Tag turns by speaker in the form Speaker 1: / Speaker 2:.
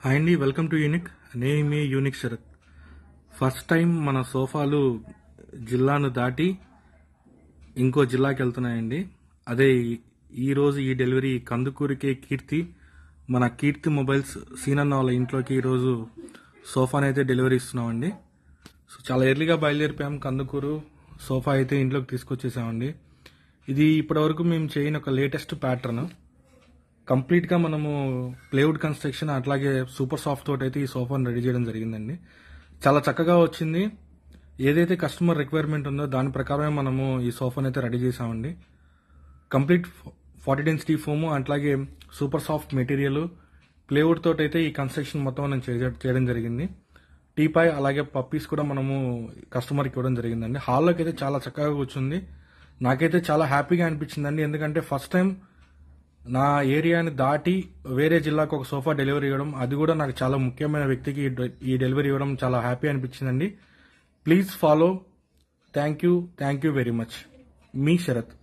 Speaker 1: Hi అండి, welcome to unique. నేను మీ unique Sarath. First time మన సోఫాలు జిల్లాను దాటి ఇంకో జిల్లాకి వెళ్తున్నాయండి. అదే ఈరోజు ఈ డెలివరీ కందుకూరికే కీర్తి, మన కీర్తి మొబైల్స్ సీనన్న వాళ్ళ ఇంట్లోకి ఈరోజు సోఫాని అయితే డెలివరీ ఇస్తున్నామండి. సో చాలా ఎర్లీగా బయలుదేరిపోయాం. కందుకూరు సోఫా అయితే ఇంట్లోకి తీసుకొచ్చేసామండి. ఇది ఇప్పటివరకు మేము చేయని ఒక లేటెస్ట్ ప్యాటర్న్. కంప్లీట్గా మనము ప్లేవుడ్ కన్స్ట్రక్షన్ అట్లాగే సూపర్ సాఫ్ట్ తోటి అయితే ఈ సోఫాను రెడీ చేయడం జరిగిందండి. చాలా చక్కగా వచ్చింది. ఏదైతే కస్టమర్ రిక్వైర్మెంట్ ఉందో దాని ప్రకారమే మనము ఈ సోఫాను అయితే రెడీ చేసామండి. కంప్లీట్ 40 డెన్సిటీ ఫోము అట్లాగే సూపర్ సాఫ్ట్ మెటీరియల్ ప్లేవుడ్ తోటి అయితే ఈ కన్స్ట్రక్షన్ మొత్తం మనం చేయడం జరిగింది. టీపాయ్ అలాగే పప్పీస్ కూడా మనము కస్టమర్కి ఇవ్వడం జరిగిందండి. హాల్లోకి అయితే చాలా చక్కగా కూర్చుంది. నాకైతే చాలా హ్యాపీగా అనిపించిందండి. ఎందుకంటే ఫస్ట్ టైం నా ఏరియాని దాటి వేరే జిల్లాకు ఒక సోఫా డెలివరీ ఇవ్వడం, అది కూడా నాకు చాలా ముఖ్యమైన వ్యక్తికి ఈ డెలివరీ ఇవ్వడం చాలా హ్యాపీ అనిపించిందండి. Please follow. Thank you very much. మీ శరత్.